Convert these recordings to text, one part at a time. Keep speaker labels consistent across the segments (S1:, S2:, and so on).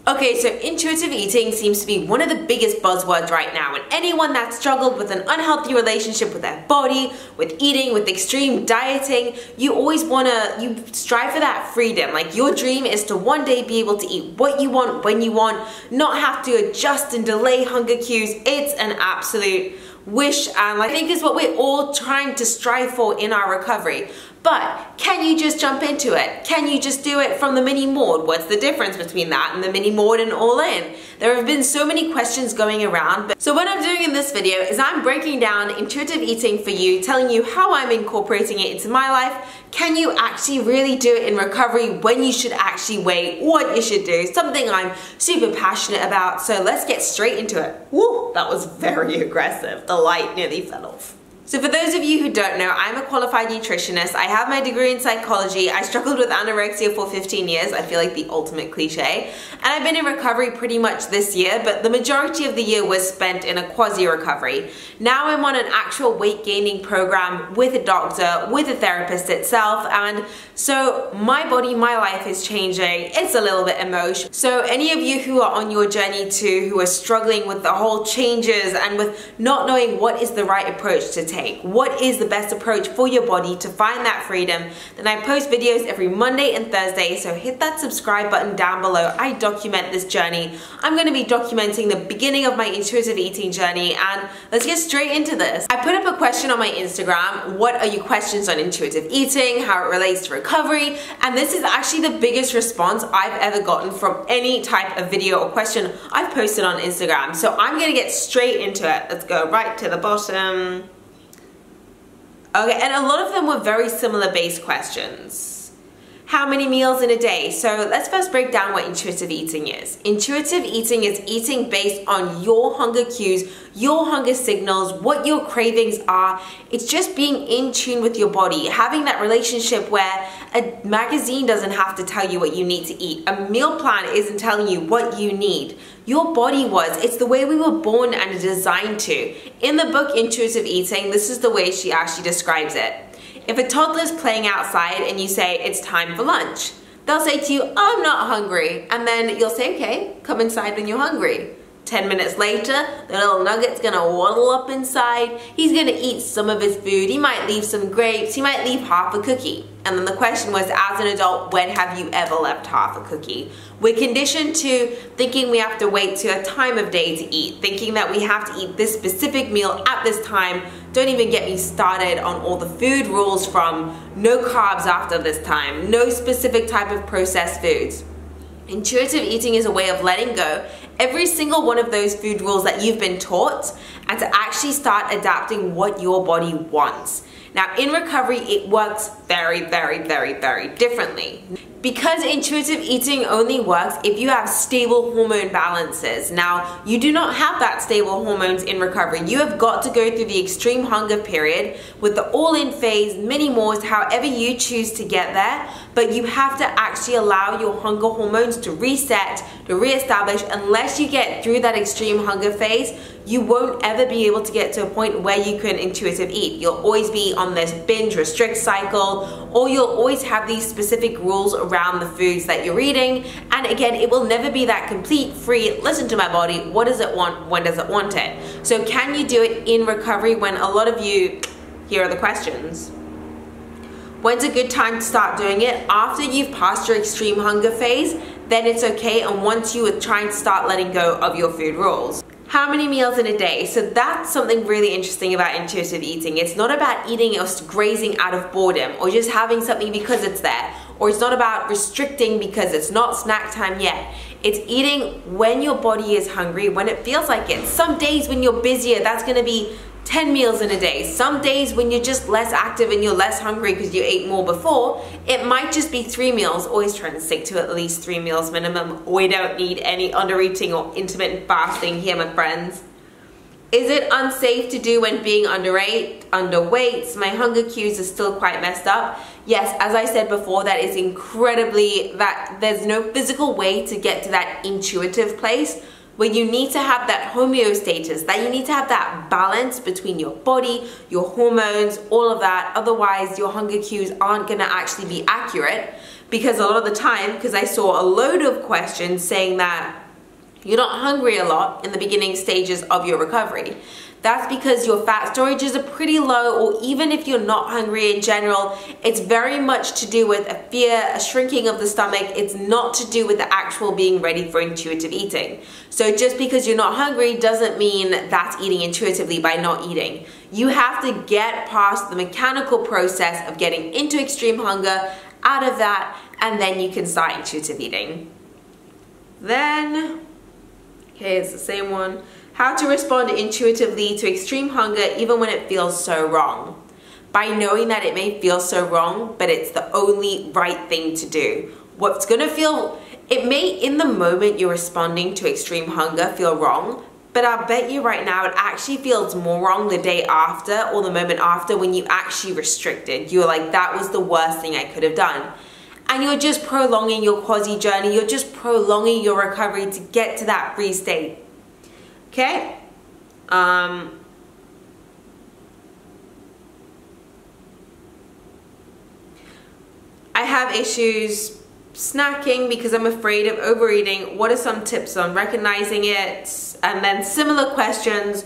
S1: Okay, so intuitive eating seems to be one of the biggest buzzwords right now, and anyone that's struggled with an unhealthy relationship with their body, with eating, with extreme dieting, you strive for that freedom. Like, your dream is to one day be able to eat what you want, when you want, not have to adjust and delay hunger cues. It's an absolute wish, and I think is what we're all trying to strive for in our recovery. But can you just jump into it? Can you just do it from the mini mode? What's the difference between that and the mini mode and all in? There have been so many questions going around. So what I'm doing in this video is I'm breaking down intuitive eating for you, telling you how I'm incorporating it into my life. Can you actually really do it in recovery? When you should actually wait, what you should do, something I'm super passionate about. So let's get straight into it. Woo, that was very aggressive. The light nearly fell off. So for those of you who don't know, I'm a qualified nutritionist. I have my degree in psychology. I struggled with anorexia for 15 years. I feel like the ultimate cliche. And I've been in recovery pretty much this year, but the majority of the year was spent in a quasi-recovery. Now I'm on an actual weight gaining program with a doctor, with a therapist itself, and so my body, my life is changing. It's a little bit emotional. So any of you who are on your journey too, who are struggling with the whole changes and with not knowing what is the right approach to take, what is the best approach for your body to find that freedom, then I post videos every Monday and Thursday, so hit that subscribe button down below. I document this journey. I'm going to be documenting the beginning of my intuitive eating journey, and let's get straight into this. I put up a question on my Instagram, what are your questions on intuitive eating, how it relates to recovery, and this is actually the biggest response I've ever gotten from any type of video or question I've posted on Instagram. So I'm going to get straight into it. Let's go right to the bottom. Okay, and a lot of them were very similar based questions. How many meals in a day? So let's first break down what intuitive eating is. Intuitive eating is eating based on your hunger cues, your hunger signals, what your cravings are. It's just being in tune with your body, having that relationship where a magazine doesn't have to tell you what you need to eat. A meal plan isn't telling you what you need. Your body was. It's the way we were born and designed to. In the book Intuitive Eating, this is the way she actually describes it. If a toddler's playing outside and you say, it's time for lunch, they'll say to you, I'm not hungry. And then you'll say, okay, come inside when you're hungry. 10 minutes later, the little nugget's gonna waddle up inside. He's gonna eat some of his food. He might leave some grapes. He might leave half a cookie. And then the question was, as an adult, when have you ever left half a cookie? We're conditioned to thinking we have to wait to a time of day to eat, thinking that we have to eat this specific meal at this time. Don't even get me started on all the food rules, from no carbs after this time, no specific type of processed foods. Intuitive eating is a way of letting go every single one of those food rules that you've been taught and to actually start adapting what your body wants. Now, in recovery, it works very, very, very, very differently. Because intuitive eating only works if you have stable hormone balances. Now, you do not have that stable hormones in recovery. You have got to go through the extreme hunger period with the all-in phase, mini modes, however you choose to get there. But you have to actually allow your hunger hormones to reset, to reestablish. Unless you get through that extreme hunger phase, you won't ever be able to get to a point where you can intuitive eat. You'll always be on this binge restrict cycle, or you'll always have these specific rules around the foods that you're eating. And again, it will never be that complete, free, listen to my body, what does it want, when does it want it? So can you do it in recovery? When a lot of you, here are the questions. When's a good time to start doing it? After you've passed your extreme hunger phase, then it's okay, and once you are trying to start letting go of your food rules. How many meals in a day? So that's something really interesting about intuitive eating. It's not about eating or grazing out of boredom or just having something because it's there. Or it's not about restricting because it's not snack time yet. It's eating when your body is hungry, when it feels like it. Some days when you're busier, that's gonna be 10 meals in a day. Some days when you're just less active and you're less hungry because you ate more before, it might just be 3 meals. Always try and stick to at least 3 meals minimum. We don't need any under eating or intermittent fasting here, my friends. Is it unsafe to do when being underweight? My hunger cues are still quite messed up. Yes, as I said before, that is incredibly, that there's no physical way to get to that intuitive place where you need to have that homeostasis, that you need to have that balance between your body, your hormones, all of that. Otherwise, your hunger cues aren't gonna actually be accurate, because a lot of the time, because I saw a load of questions saying that you're not hungry a lot in the beginning stages of your recovery. That's because your fat storages are pretty low, or even if you're not hungry in general, it's very much to do with a fear, a shrinking of the stomach. It's not to do with the actual being ready for intuitive eating. So just because you're not hungry doesn't mean that's eating intuitively by not eating. You have to get past the mechanical process of getting into extreme hunger, out of that, and then you can start intuitive eating. Then, okay, it's the same one. How to respond intuitively to extreme hunger even when it feels so wrong. By knowing that it may feel so wrong, but it's the only right thing to do. What's gonna feel, it may in the moment you're responding to extreme hunger feel wrong, but I'll bet you right now it actually feels more wrong the day after or the moment after when you actually restricted. You're like, that was the worst thing I could have done. And you're just prolonging your quasi journey, you're just prolonging your recovery to get to that free state. Okay? I have issues snacking because I'm afraid of overeating. What are some tips on recognizing it? And then similar questions.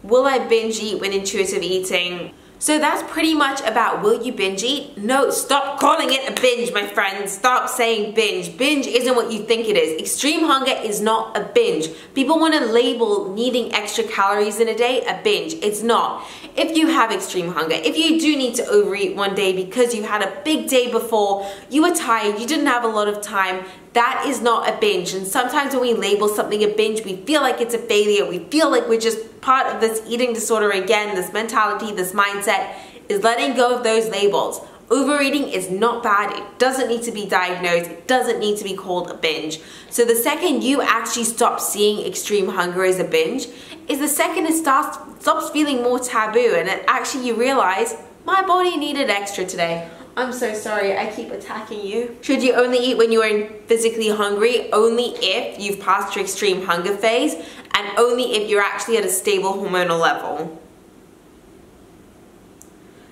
S1: Will I binge eat when intuitive eating? So that's pretty much about will you binge eat? No, stop calling it a binge, my friends. Stop saying binge. Binge isn't what you think it is. Extreme hunger is not a binge. People want to label needing extra calories in a day a binge. It's not. If you have extreme hunger, if you do need to overeat one day because you had a big day before, you were tired, you didn't have a lot of time, that is not a binge. And sometimes when we label something a binge, we feel like it's a failure. We feel like we're just part of this eating disorder again. This mentality, this mindset is letting go of those labels. Overeating is not bad. It doesn't need to be diagnosed. It doesn't need to be called a binge. So the second you actually stop seeing extreme hunger as a binge is the second it stops feeling more taboo, and it actually you realize my body needed extra today. I'm so sorry, I keep attacking you. Should you only eat when you are physically hungry? Only if you've passed your extreme hunger phase, and only if you're actually at a stable hormonal level.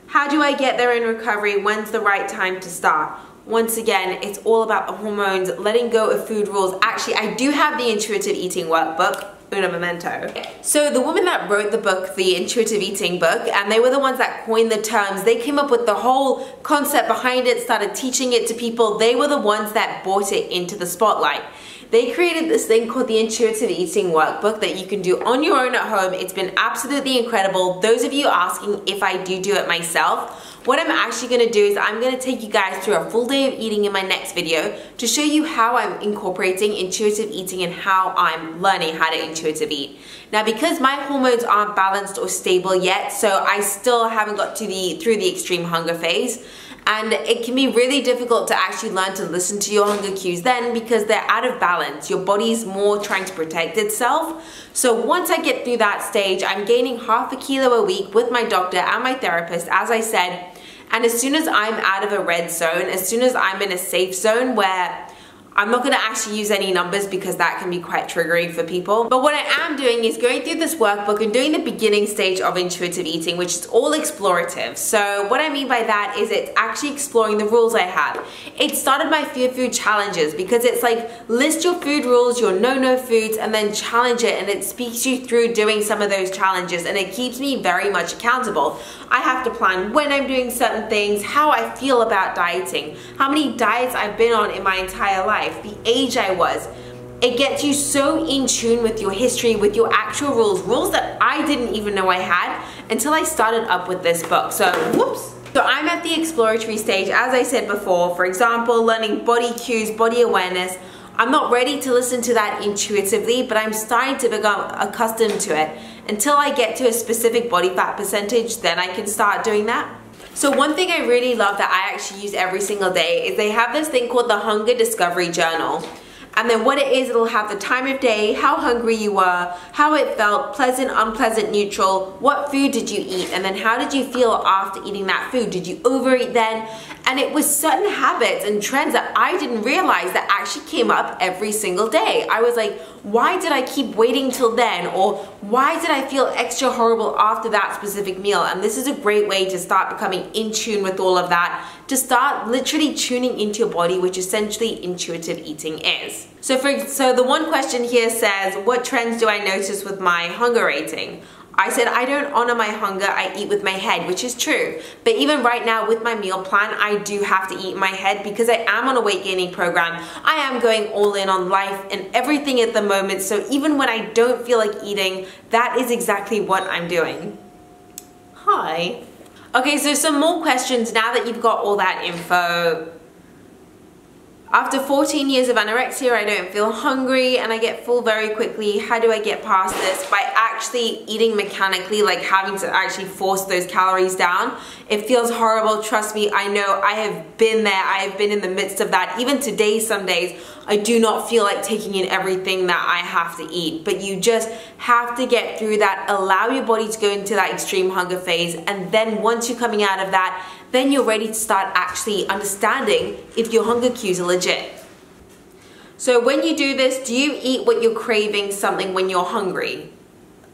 S1: How do I get there in recovery? When's the right time to start? Once again, it's all about the hormones, letting go of food rules. Actually, I do have the intuitive eating workbook. Uno memento. So the woman that wrote the book, the intuitive eating book, and they were the ones that coined the terms, they came up with the whole concept behind it, started teaching it to people. They were the ones that brought it into the spotlight. They created this thing called the intuitive eating workbook that you can do on your own at home. It's been absolutely incredible. Those of you asking if I do it myself, what I'm actually going to do is I'm going to take you guys through a full day of eating in my next video to show you how I'm incorporating intuitive eating and how I'm learning how to intuitive eat. Now, because my hormones aren't balanced or stable yet, so I still haven't got through the extreme hunger phase. And it can be really difficult to actually learn to listen to your hunger cues then because they're out of balance. Your body's more trying to protect itself. So once I get through that stage, I'm gaining ½ a kilo a week with my doctor and my therapist, as I said. And as soon as I'm out of a red zone, as soon as I'm in a safe zone where I'm not going to actually use any numbers because that can be quite triggering for people. But what I am doing is going through this workbook and doing the beginning stage of intuitive eating, which is all explorative. So what I mean by that is it's actually exploring the rules I have. It started my fear food challenges because it's like list your food rules, your no-no foods, and then challenge it, and it speaks you through doing some of those challenges, and it keeps me very much accountable. I have to plan when I'm doing certain things, how I feel about dieting, how many diets I've been on in my entire life, the age I was. It gets you so in tune with your history, with your actual rules that I didn't even know I had until I started up with this book. So, whoops. So I'm at the exploratory stage, as I said before. For example, learning body cues, body awareness. I'm not ready to listen to that intuitively, but I'm starting to become accustomed to it. Until I get to a specific body fat percentage, then I can start doing that. So one thing I really love that I actually use every single day is they have this thing called the Hunger Discovery Journal. And then what it is, it'll have the time of day, how hungry you were, how it felt, pleasant, unpleasant, neutral, what food did you eat, and then how did you feel after eating that food? Did you overeat then? And it was certain habits and trends that I didn't realize that actually came up every single day. I was like, why did I keep waiting till then? Or why did I feel extra horrible after that specific meal? And this is a great way to start becoming in tune with all of that, to start literally tuning into your body, which essentially intuitive eating is. So the one question here says, what trends do I notice with my hunger rating? I said I don't honor my hunger, I eat with my head, which is true. But even right now with my meal plan, I do have to eat in my head because I am on a weight gaining program. I am going all in on life and everything at the moment. So even when I don't feel like eating, that is exactly what I'm doing. Hi. Okay, so some more questions now that you've got all that info. After 14 years of anorexia, I don't feel hungry and I get full very quickly. How do I get past this? By actually eating mechanically, like having to actually force those calories down. It feels horrible, trust me, I know, I have been there, I have been in the midst of that. Even today, some days, I do not feel like taking in everything that I have to eat. But you just have to get through that, allow your body to go into that extreme hunger phase, and then once you're coming out of that, then you're ready to start actually understanding if your hunger cues are legit. So when you do this, do you eat what you're craving something when you're hungry?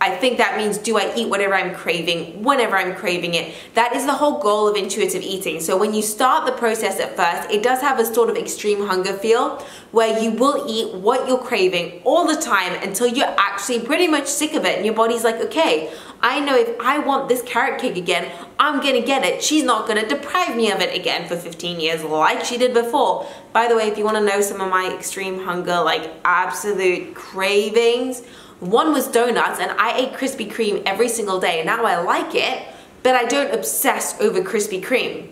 S1: I think that means, do I eat whatever I'm craving whenever I'm craving it? That is the whole goal of intuitive eating. So when you start the process at first, it does have a sort of extreme hunger feel where you will eat what you're craving all the time until you're actually pretty much sick of it and your body's like, okay, I know if I want this carrot cake again, I'm gonna get it. She's not gonna deprive me of it again for 15 years like she did before. By the way, if you wanna know some of my extreme hunger, like absolute cravings, one was donuts, and I ate Krispy Kreme every single day. Now I like it, but I don't obsess over Krispy Kreme.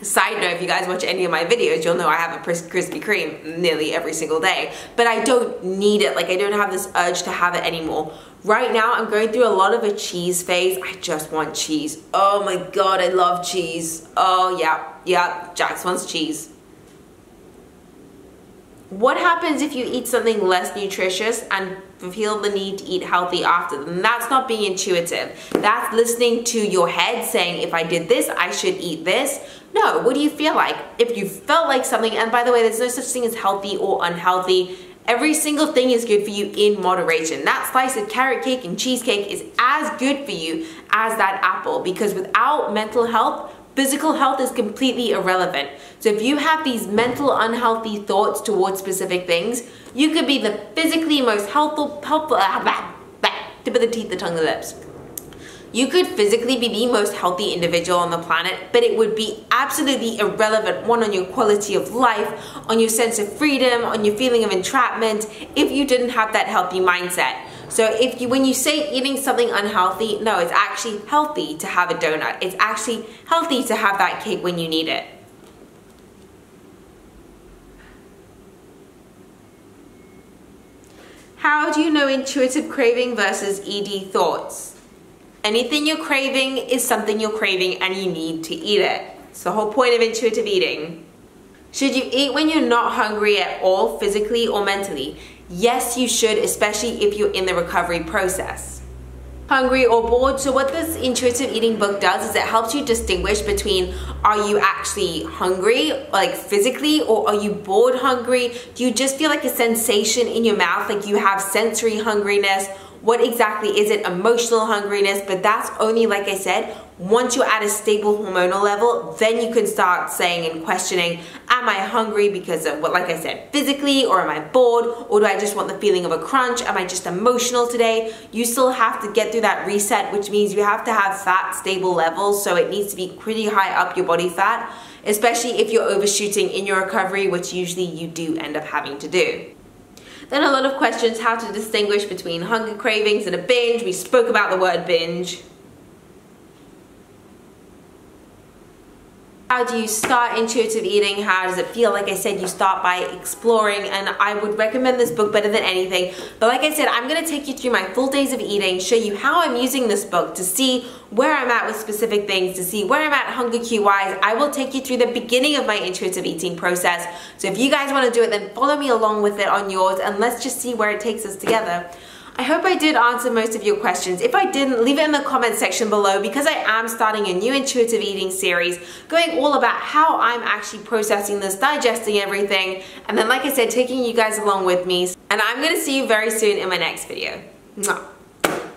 S1: Side note, if you guys watch any of my videos, you'll know I have a Krispy Kreme nearly every single day, but I don't need it. Like, I don't have this urge to have it anymore. Right now, I'm going through a lot of a cheese phase. I just want cheese. Oh my God, I love cheese. Oh yeah, Jax wants cheese. What happens if you eat something less nutritious and feel the need to eat healthy after? And that's not being intuitive. That's listening to your head saying, if I did this, I should eat this. No, what do you feel like? If you felt like something, and by the way, there's no such thing as healthy or unhealthy. Every single thing is good for you in moderation. That slice of carrot cake and cheesecake is as good for you as that apple, because without mental health, physical health is completely irrelevant. So if you have these mental unhealthy thoughts towards specific things, you could be the physically most helpful, tip of the teeth, the tongue, the lips. You could physically be the most healthy individual on the planet, but it would be absolutely irrelevant, one, on your quality of life, on your sense of freedom, on your feeling of entrapment, if you didn't have that healthy mindset. So when you say eating something unhealthy, no, it's actually healthy to have a donut. It's actually healthy to have that cake when you need it. How do you know intuitive craving versus ED thoughts? Anything you're craving is something you're craving and you need to eat it. It's the whole point of intuitive eating. Should you eat when you're not hungry at all, physically or mentally? Yes, you should, especially if you're in the recovery process. Hungry or bored? So what this intuitive eating book does is it helps you distinguish between, are you actually hungry, like physically, or are you bored hungry? Do you just feel like a sensation in your mouth, like you have sensory hungriness? What exactly is it? Emotional hungriness? But that's only, like I said, once you're at a stable hormonal level, then you can start saying and questioning, am I hungry because of what, like I said, physically, or am I bored, or do I just want the feeling of a crunch? Am I just emotional today? You still have to get through that reset, which means you have to have fat stable levels, so it needs to be pretty high up your body fat, especially if you're overshooting in your recovery, which usually you do end up having to do. Then a lot of questions, how to distinguish between hunger cravings and a binge. We spoke about the word binge. How do you start intuitive eating? How does it feel? Like I said, you start by exploring, and I would recommend this book better than anything. But like I said, I'm going to take you through my full days of eating, show you how I'm using this book to see where I'm at with specific things, to see where I'm at hunger cue wise. I will take you through the beginning of my intuitive eating process. So if you guys want to do it, then follow me along with it on yours, and let's just see where it takes us together. I hope I did answer most of your questions. If I didn't, leave it in the comment section below, because I am starting a new intuitive eating series going all about how I'm actually processing this, digesting everything, and then like I said, taking you guys along with me. And I'm going to see you very soon in my next video. Mwah.